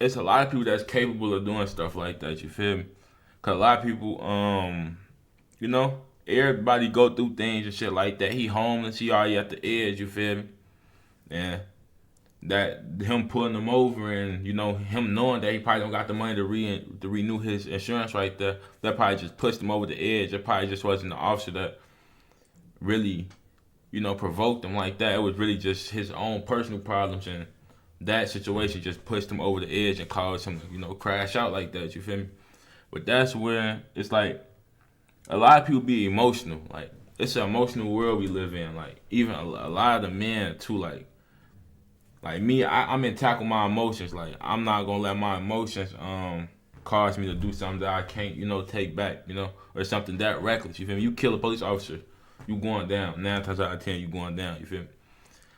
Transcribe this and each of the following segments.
it's a lot of people that's capable of doing stuff like that. You feel me? Cause a lot of people, you know, everybody go through things and shit like that. He homeless. He already at the edge. You feel me? And that him pulling him over and him knowing that he probably don't got the money to renew his insurance right there. That probably just pushed him over the edge. It probably just wasn't the officer that really provoked him like that. It was really just his own personal problems, and that situation just pushed him over the edge and caused him to, crash out like that. You feel me? But that's where it's like a lot of people be emotional. Like it's an emotional world we live in. Like even a lot of the men too. Like me, I'm in tackle my emotions. Like I'm not gonna let my emotions cause me to do something that I can't take back. Or something that reckless. You feel me? You kill a police officer, you going down. 9 times out of 10, you going down. You feel me?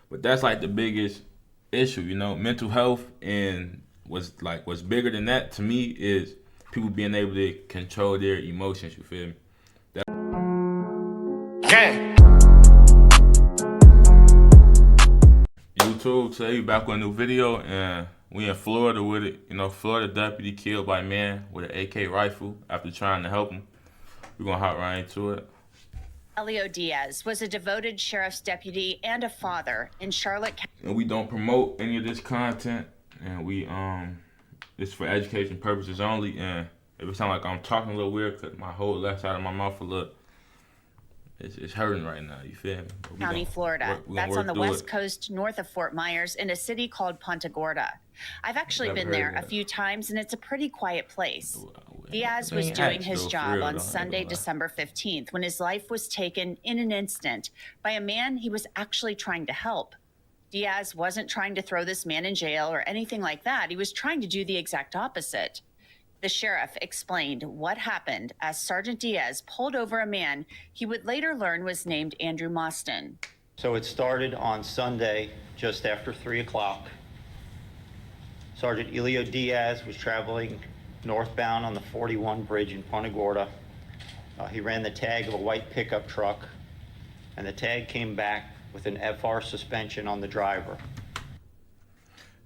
But that's like the biggest issue. Mental health, and what's bigger than that to me is people being able to control their emotions. You feel me? YouTube, today we back with a new video, and we in Florida with it. Florida deputy killed by man with an AK rifle after trying to help him. We're gonna hop right into it. Elio Diaz was a devoted sheriff's deputy and a father in Charlotte County. And we don't promote any of this content, and we it's for education purposes only. And if it sound like I'm talking a little weird, cause my whole left side of my mouth it's hurting right now. You feel me? County, Florida. That's on the west coast, north of Fort Myers, in a city called Punta Gorda. I've actually been there a few times, and it's a pretty quiet place. Diaz was doing his job on Sunday, December 15th, when his life was taken in an instant by a man he was actually trying to help. Diaz wasn't trying to throw this man in jail or anything like that. He was trying to do the exact opposite. The sheriff explained what happened as Sergeant Diaz pulled over a man he would later learn was named Andrew Mostyn. So it started on Sunday, just after 3 o'clock. Sergeant Elio Diaz was traveling northbound on the 41 bridge in Punta Gorda. He ran the tag of a white pickup truck, and the tag came back with an FR suspension on the driver.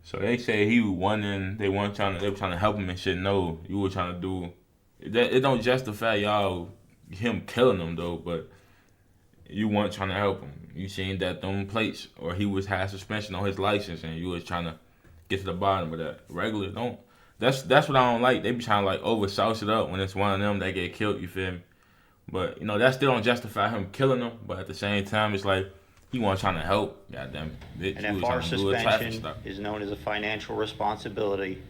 So they say he was wanting, they were trying to help him and shit. No, you were trying to do it don't justify him killing him though, but you weren't trying to help him. You seen that them plates, or he had suspension on his license, and you was trying to get to the bottom of that. Regular don't. That's what I don't like. They be trying to like over sauce it up when it's one of them that get killed. You feel me? But that still don't justify him killing them. But at the same time, it's like he wasn't trying to help. Goddamn it. An FR suspension is known as a financial responsibility,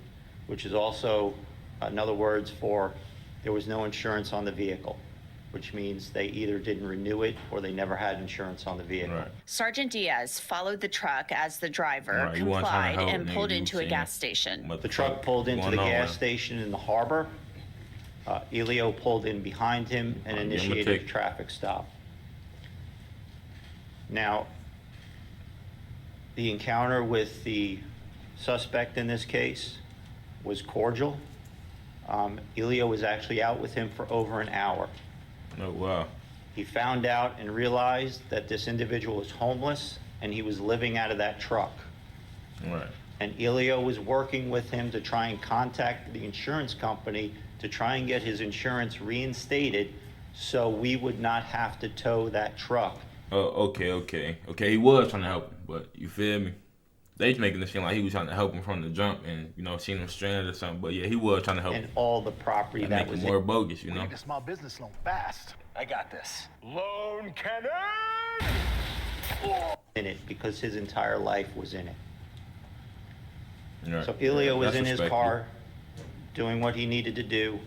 which is also another words for there was no insurance on the vehicle, which means they either didn't renew it or they never had insurance on the vehicle. Right. Sergeant Diaz followed the truck as the driver complied and pulled into a gas station. The truck pulled into the gas station in the harbor. Elio pulled in behind him and initiated a traffic stop. Now, the encounter with the suspect in this case was cordial. Elio was actually out with him for over an hour. Oh, wow. He found out and realized that this individual was homeless and he was living out of that truck. Right. And Elio was working with him to try and contact the insurance company to try and get his insurance reinstated so we would not have to tow that truck. Oh, okay. He was trying to help him, but you feel me? They making it seem like he was trying to help him from the jump and, seen him stranded or something. But yeah, he was trying to help him. And all the property that was more bogus, We need a small business loan fast. I got this. Loan cannon! in it because his entire life was in it. Right. So Elio was in his car doing what he needed to do.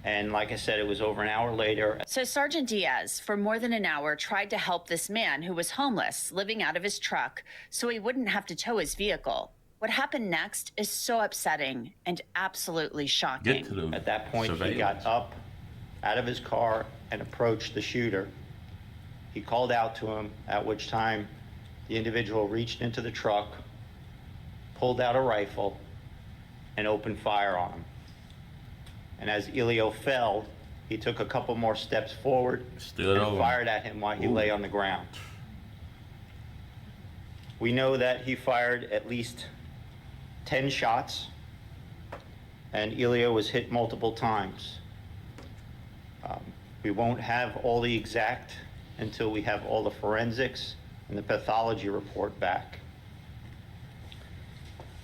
And like I said, it was over an hour later. So Sergeant Diaz, for more than an hour, tried to help this man who was homeless, living out of his truck, so he wouldn't have to tow his vehicle. What happened next is so upsetting and absolutely shocking. At that point, he got up out of his car and approached the shooter. He called out to him, at which time the individual reached into the truck, pulled out a rifle, and opened fire on him. And as Elio fell, he took a couple more steps forward and fired at him while he lay on the ground. We know that he fired at least 10 shots, and Elio was hit multiple times. We won't have all the exact until we have all the forensics and the pathology report back.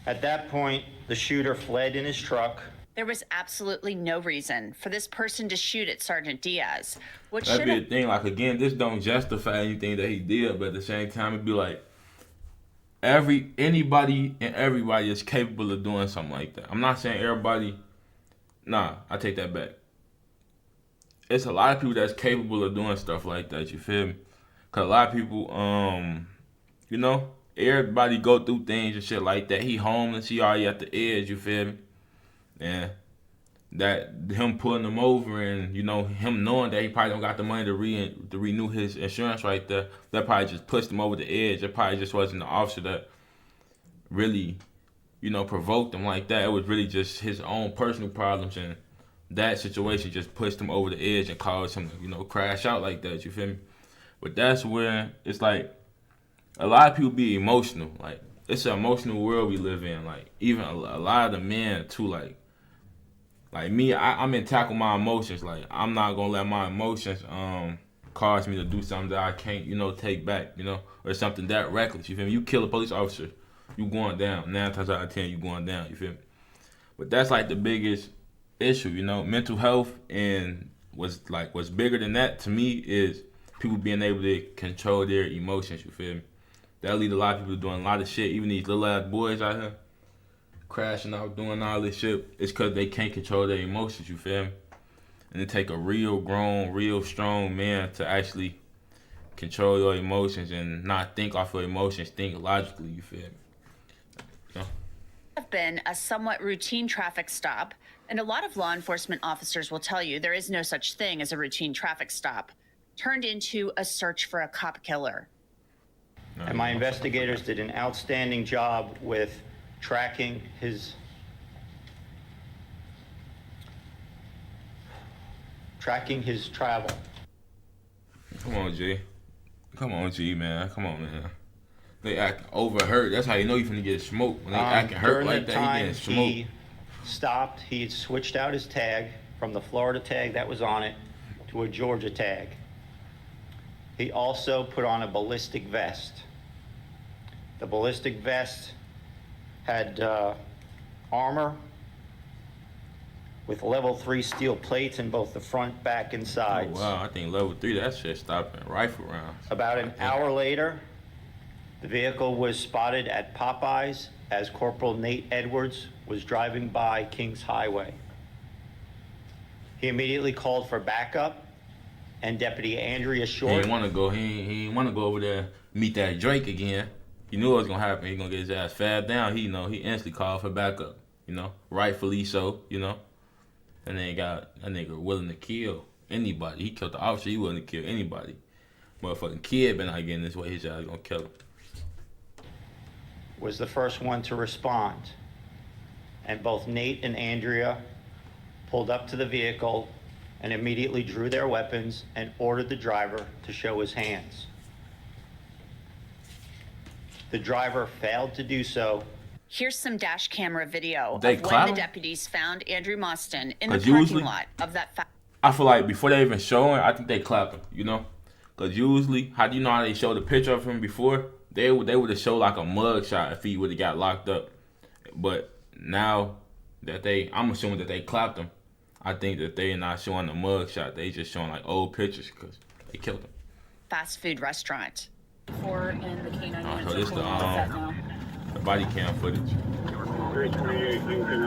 At that point, the shooter fled in his truck. There was absolutely no reason for this person to shoot at Sergeant Diaz. That'd be a thing. Like, again, this don't justify anything that he did, but at the same time, it'd be like anybody and everybody is capable of doing something like that. I'm not saying everybody. Nah, I take that back. It's a lot of people that's capable of doing stuff like that. You feel me? Cause a lot of people, you know, everybody go through things and shit like that. He homeless. He already at the edge. You feel me? And that him pulling him over, and you know, him knowing that he probably don't got the money to renew his insurance right there, that probably just pushed him over the edge. It probably just wasn't the officer that really, you know, provoked him like that. It was really just his own personal problems, and that situation just pushed him over the edge and caused him to, you know, crash out like that. You feel me? But that's where it's like a lot of people be emotional. Like, it's an emotional world we live in. Like, even a lot of the men too. Like me, I'm in tackle my emotions. Like, I'm not gonna let my emotions cause me to do something that I can't, you know, take back, you know, or something that reckless. You feel me? You kill a police officer, you going down. 9 times out of 10, you going down. You feel me? But that's like the biggest issue, you know, mental health, and what's bigger than that to me is people being able to control their emotions. You feel me? That lead a lot of people doing a lot of shit. Even these little ass boys out here crashing out, doing all this shit. It's because they can't control their emotions. You feel me? And it take a real grown, real strong man to actually control your emotions and not think off your emotions, think logically. You feel me? You know? Have been a somewhat routine traffic stop, and a lot of law enforcement officers will tell you there is no such thing as a routine traffic stop, turned into a search for a cop killer. And my investigators did an outstanding job with tracking his travel. Come on, G. Come on, G, man. Come on, man. They acting overhurt. That's how you know you finna get smoked. When they acting hurt like that, you getting smoked. He stopped. He had switched out his tag from the Florida tag that was on it to a Georgia tag. He also put on a ballistic vest. The ballistic vest had armor with level 3 steel plates in both the front, back, and sides. Oh, wow, I think level 3, that shit stopping rifle rounds. About an hour later, the vehicle was spotted at Popeyes as Corporal Nate Edwards was driving by Kings Highway. He immediately called for backup, and Deputy Andrea Short. He didn't want to go. He didn't want to go over there meet that Drake again. He knew what was gonna happen. He gonna get his ass fed down. He instantly called for backup. You know, rightfully so. You know, and then got that nigga willing to kill anybody. He killed the officer. He willing to kill anybody. Motherfucking kid been not getting this way. His ass gonna kill him. Was the first one to respond, and both Nate and Andrea pulled up to the vehicle and immediately drew their weapons and ordered the driver to show his hands. The driver failed to do so. Here's some dash camera video of They when clown? the deputies found Andrew Mostyn in the parking lot of that. I feel like before they even show him, I think they clap him, you know? Because usually, how do you know how they show the picture of him before? They would have showed like a mug shot if he would have got locked up. But now that I'm assuming that they clapped him, I think that they're not showing the mug shot. They just showing like old pictures because they killed him. Fast food restaurant. And the K9 So this the body cam footage. 328, you can,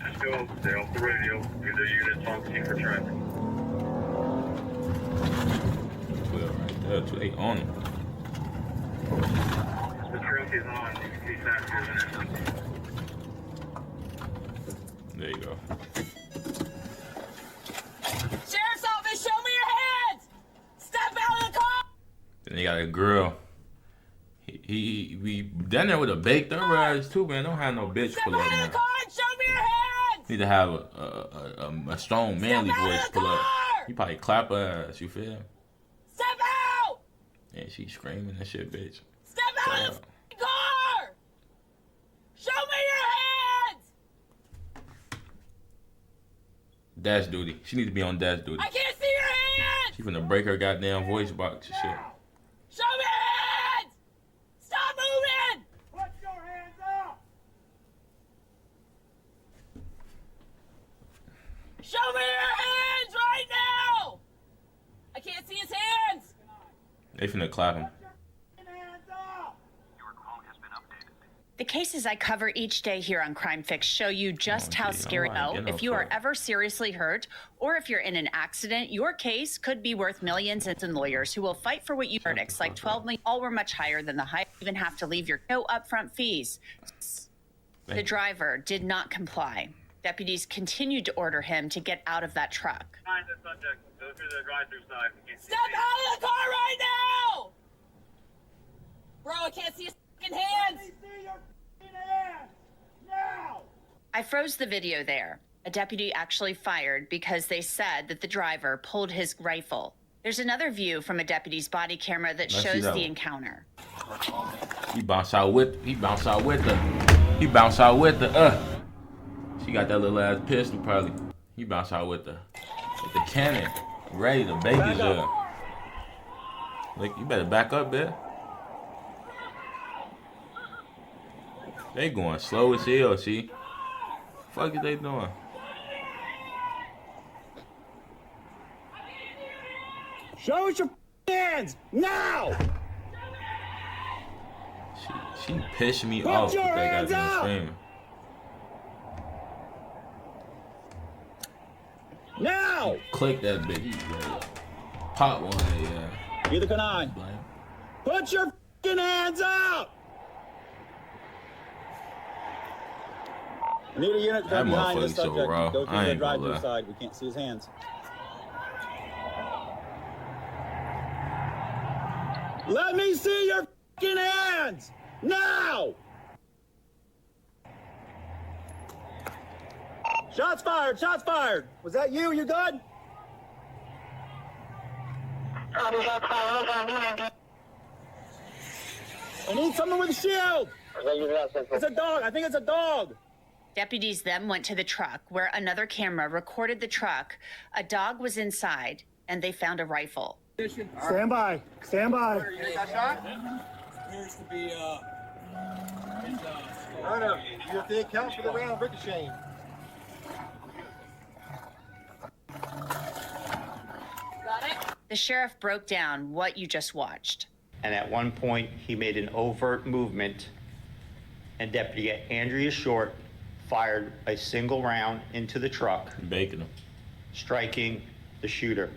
just go, stay off the radio, do the units on scene for traffic. 12 right there, 2 8 on him. The truck is on, you can see faster than it. There you go. Sheriff's office, show me your hands! Step out of the car! Then they got a girl. We done there with a baked up ass too, man. Don't have no bitch Step pull up, out of man. the car and show me your hands! Need to have a strong manly Step out of voice the pull up. car! You probably clap her ass, you feel? Step out! And she screaming and shit, bitch. Step out of the car! Show me your hands! Dash duty. She needs to be on dash duty. I can't see your hands! She finna break her goddamn voice box and shit. Show me your hands! Stop moving! Put your hands up! Show me your hands right now! I can't see his hands! They finna clap him. The cases I cover each day here on Crime Fix show you just how scary. If you are ever seriously hurt or if you're in an accident, your case could be worth millions, and lawyers who will fight for what you verdicts like 12 million, all were much higher than the high. Even have to leave your no upfront fees. The driver did not comply. Deputies continued to order him to get out of that truck. Find the subject. Go through the drive-through side. Step out of the car right now! Bro, I can't see his fucking hands! Let me see your hands! Now! I froze the video there. A deputy actually fired because they said that the driver pulled his rifle. There's another view from a deputy's body camera that shows the encounter. He bounced out with her. He bounced out with her. She got that little ass pistol probably. He bounced out with the cannon. Ready to bake his up. Like, you better back up, bitch. They going slow as hell, see? Fuck is they doing? Show us your hands! Now! She pissed me off with that goddamn screaming. Now! Click that bitch. He ready. Pop one, yeah. Either can I. Put your hands up! I need a unit to come behind this subject. So raw. Go through the drive-through side. We can't see his hands. Let me see your hands! Now! Shots fired! Shots fired! Was that you? You good? I need someone with a shield! It's a dog. I think it's a dog. Deputies then went to the truck where another camera recorded the truck. A dog was inside and they found a rifle. Stand by. Stand by. You got shot? Appears to be, No. You have to account for the round ricocheting. Got it? The sheriff broke down what you just watched. And at one point, he made an overt movement, and Deputy Andrea Short fired a single round into the truck, Baking him. striking the shooter.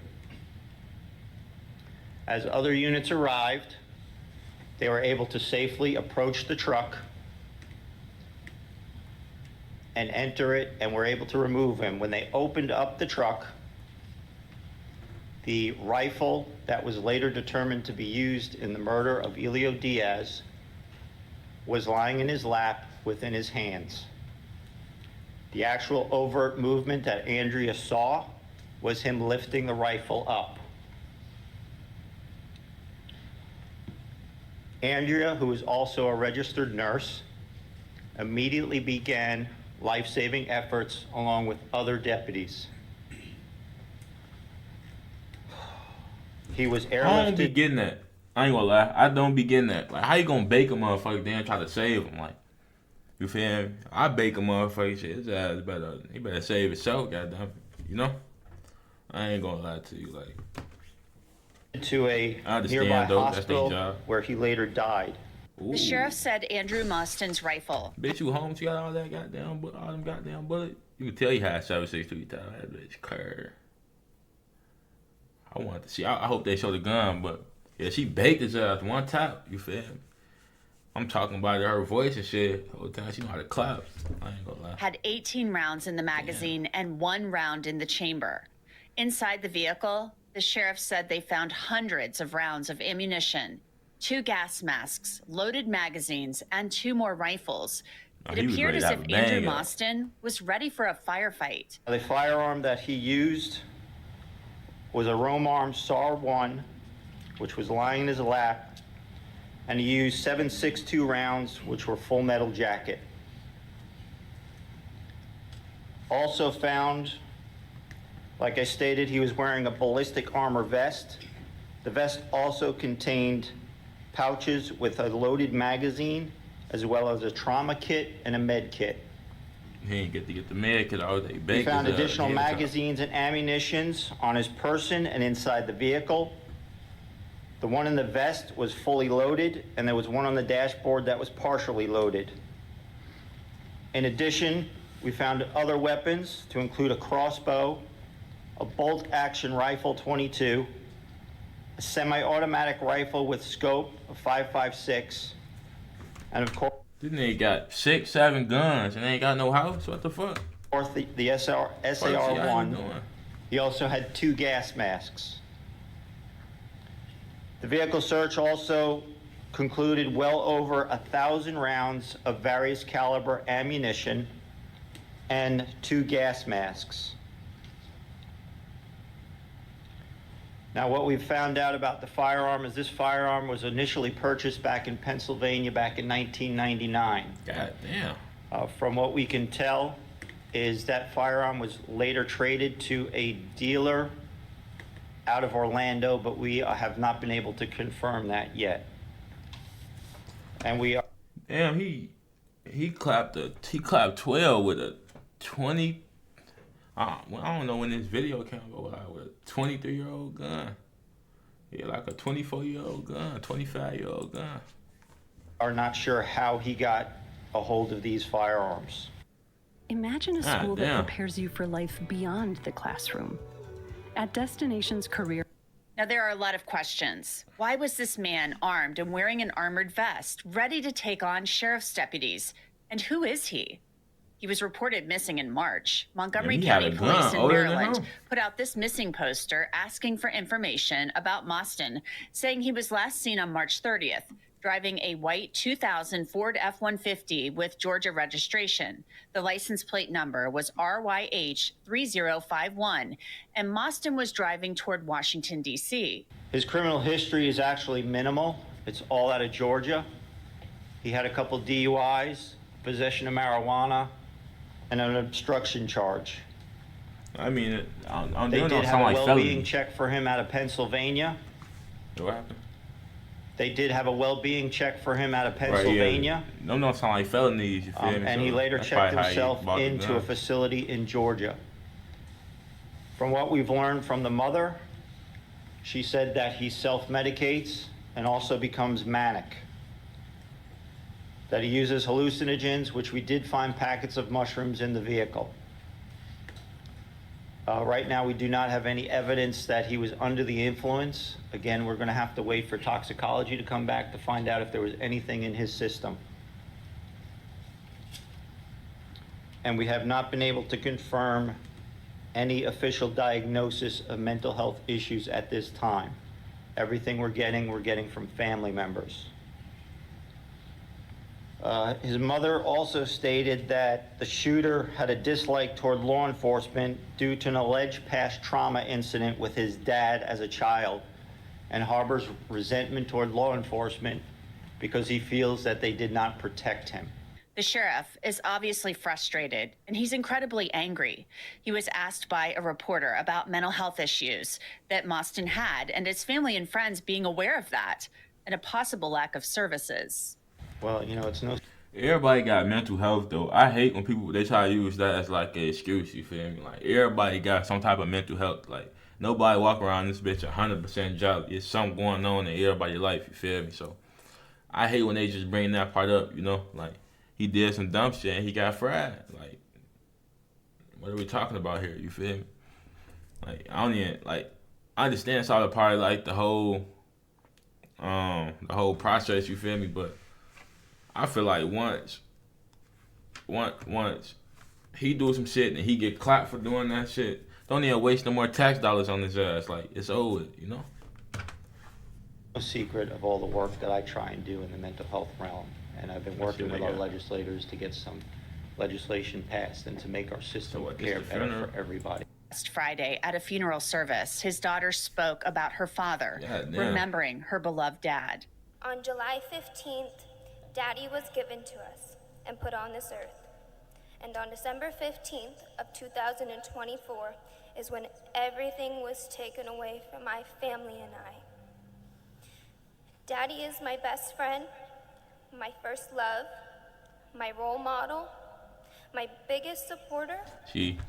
As other units arrived, they were able to safely approach the truck and enter it, and were able to remove him. When they opened up the truck, the rifle that was later determined to be used in the murder of Elio Diaz was lying in his lap within his hands. The actual overt movement that Andrea saw was him lifting the rifle up. Andrea, who is also a registered nurse, immediately began life-saving efforts along with other deputies. He was airlifted. I don't be getting that. I ain't gonna lie. I don't be getting that. Like, how you gonna bake a motherfucker then try to save him? Like, you feel me? I bake a motherfucker shit. His ass better, he better save himself, goddamn. You know? I ain't gonna lie to you, like. To a nearby hospital where he later died. The sheriff said Andrew Mostyn's rifle. Bitch, you home? She got all that goddamn, all them goddamn bullets. You can tell he had 7.62 time. That bitch curved. I want to see. I hope they show the gun, but yeah, she baked his ass one tap. You feel me? I'm talking about her voice and shit. The whole time she know how to clap. I ain't gonna lie. Had 18 rounds in the magazine and 1 round in the chamber. Inside the vehicle, the sheriff said they found hundreds of rounds of ammunition, 2 gas masks, loaded magazines, and 2 more rifles. It appeared as if Andrew Mostyn was ready for a firefight. The firearm that he used was a Romarm SAR-1, which was lying in his lap, and he used 7.62 rounds, which were full metal jacket. Also found, like I stated, he was wearing a ballistic armor vest. The vest also contained pouches with a loaded magazine, as well as a trauma kit and a med kit. He ain't get to get the med kit all day. We found additional magazines and ammunitions on his person and inside the vehicle. The one in the vest was fully loaded, and there was one on the dashboard that was partially loaded. In addition, we found other weapons to include a crossbow, a bolt-action rifle 22, a semi-automatic rifle with scope of 5.56, and of course, this nigga got 6, 7 guns and ain't got no house. What the fuck? the SAR-1. He also had 2 gas masks. The vehicle search also concluded well over 1,000 rounds of various caliber ammunition and 2 gas masks. Now, what we've found out about the firearm is this firearm was initially purchased back in Pennsylvania back in 1999. God damn. From what we can tell is that firearm was later traded to a dealer out of Orlando, but we have not been able to confirm that yet. And we are... Damn, he clapped 12 with a 20. Well, I don't know when this video came out with a 23-year-old gun. Yeah, like a 24-year-old gun, 25-year-old gun. Are not sure how he got a hold of these firearms. Imagine a school that prepares you for life beyond the classroom. At Destination's Career. Now, there are a lot of questions. Why was this man armed and wearing an armored vest, ready to take on sheriff's deputies? And who is he? He was reported missing in March. Montgomery County Police in Maryland put out this missing poster asking for information about Mostyn, saying he was last seen on March 30th, driving a white 2000 Ford F-150 with Georgia registration. The license plate number was RYH 3051, and Mostyn was driving toward Washington, D.C. His criminal history is actually minimal. It's all out of Georgia. He had a couple DUIs, possession of marijuana, and an obstruction charge. I mean, they did have a well-being check for him out of Pennsylvania. What happened? They did have a well-being check for him out of Pennsylvania. Right, yeah. No, sound like felonies, you feel me? And he later checked himself into a facility in Georgia. From what we've learned from the mother, she said that he self-medicates and also becomes manic. That he uses hallucinogens, which we did find packets of mushrooms in the vehicle. Right now, we do not have any evidence that he was under the influence. Again, we're going to have to wait for toxicology to come back to find out if there was anything in his system. And we have not been able to confirm any official diagnosis of mental health issues at this time. Everything we're getting from family members. His mother also stated that the shooter had a dislike toward law enforcement due to an alleged past trauma incident with his dad as a child, and harbors resentment toward law enforcement because he feels that they did not protect him. The sheriff is obviously frustrated, and he's incredibly angry. He was asked by a reporter about mental health issues that Mostyn had, and his family and friends being aware of that, and a possible lack of services. Well, you know, it's no... Everybody got mental health, though. I hate when people, they try to use that as like an excuse, you feel me? Like, everybody got some type of mental health. Like, nobody walk around this bitch 100% job. It's something going on in everybody's life, you feel me? So, I hate when they just bring that part up, you know? Like, he did some dumb shit and he got fried. Like, what are we talking about here, you feel me? Like, I don't even, like, I understand it's all a part of, like, the whole process, you feel me? But I feel like once he do some shit and he get clapped for doing that shit, don't even waste no more tax dollars on his ass. Like, it's over, you know? No secret of all the work that I try and do in the mental health realm. And I've been working with our legislators to get some legislation passed and to make our system care better for everybody. Last Friday, at a funeral service, his daughter spoke about her father, remembering her beloved dad. On July 15th, Daddy was given to us and put on this earth. And on December 15th of 2024 is when everything was taken away from my family and I. Daddy is my best friend, my first love, my role model, my biggest supporter.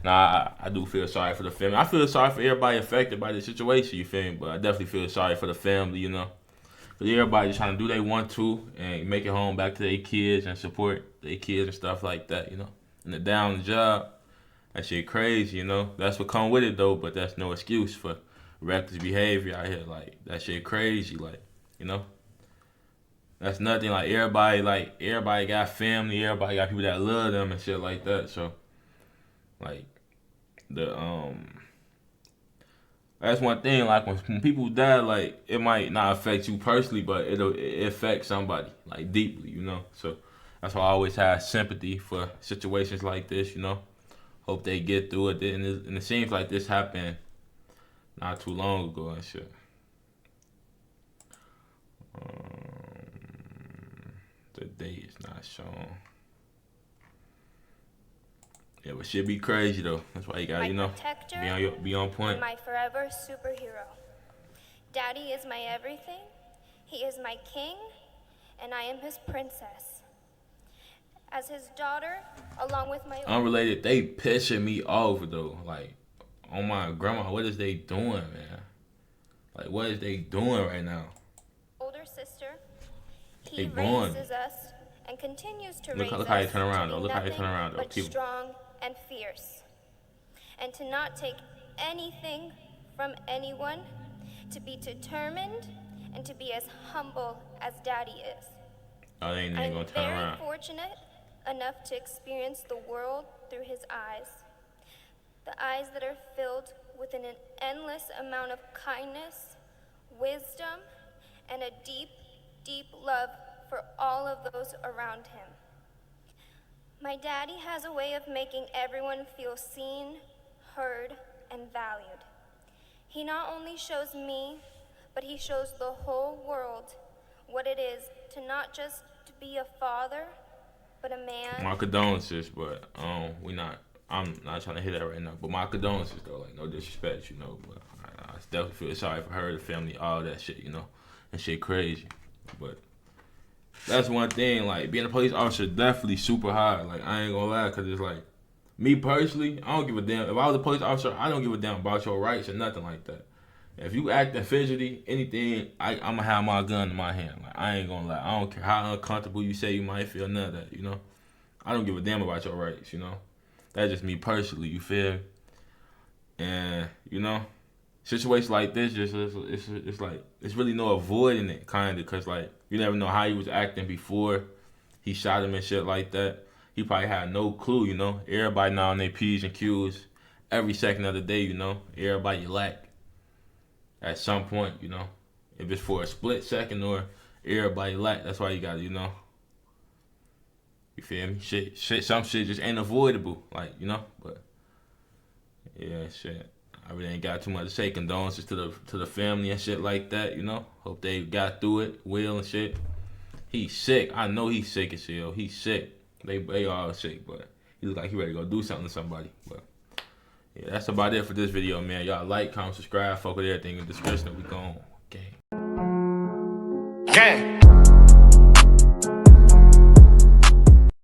I do feel sorry for the family. I feel sorry for everybody affected by the situation, you feel me? But I definitely feel sorry for the family, you know? Because everybody just trying to do what they want to and make it home back to their kids and support their kids and stuff like that, you know? And the down job, that shit crazy, you know? That's what come with it, though, but that's no excuse for reckless behavior out here. Like, that shit crazy, like, you know? That's nothing. Like, everybody got family, everybody got people that love them and shit like that. So, like, that's one thing. Like, when people die, like, it might not affect you personally, but it affects somebody, like, deeply, you know? So, that's why I always have sympathy for situations like this, you know? Hope they get through it. And it seems like this happened not too long ago and shit. The date is not shown. Yeah, but shit be crazy though. That's why you gotta, you know, be on point. My forever superhero. Daddy is my everything. He is my king, and I am his princess. As his daughter, along with my unrelated, they pissing me off though. Like, oh my grandma, what is they doing, man? Like, what is they doing right now? Older sister. He raises us and continues to raise us. Look how you turn around though. Look how you turn around though. But strong and fierce, and to not take anything from anyone, to be determined, and to be as humble as Daddy is. Oh, they ain't gonna turn around. I'm very fortunate enough to experience the world through his eyes. The eyes that are filled with an endless amount of kindness, wisdom, and a deep, deep love for all of those around him. My daddy has a way of making everyone feel seen, heard, and valued. He not only shows me, but he shows the whole world what it is to not just to be a father, but a man. My condolences, but I'm not trying to hit that right now. But my condolences though, like, no disrespect, you know, but I definitely feel sorry for her, the family, all that shit, you know, and shit crazy. But that's one thing, like, being a police officer definitely super hard. Like, I ain't gonna lie, cause it's like, me personally, I don't give a damn. If I was a police officer, I don't give a damn about your rights or nothing like that. If you acting fidgety, anything, I'ma have my gun in my hand. Like, I ain't gonna lie. I don't care how uncomfortable you say you might feel, none of that, you know? I don't give a damn about your rights, you know? That's just me personally, you feel? And, you know, situations like this, it's like, it's really no avoiding it, kind of, because, like, you never know how he was acting before he shot him and shit like that. He probably had no clue, you know? Everybody now on their P's and Q's every second of the day, you know? Everybody lack at some point, you know? If it's for a split second or everybody lack, that's why you gotta, you know? You feel me? Some shit just ain't avoidable, like, you know? But, yeah, shit. I really ain't got too much to say. Condolences to the family and shit like that, you know? Hope they got through it, Will and shit. He's sick. I know he's sick as hell. He's sick. They all sick, but he look like he ready to go do something to somebody. But yeah, that's about it for this video, man. Y'all like, comment, subscribe, fuck with everything in the description. We gone. Gang.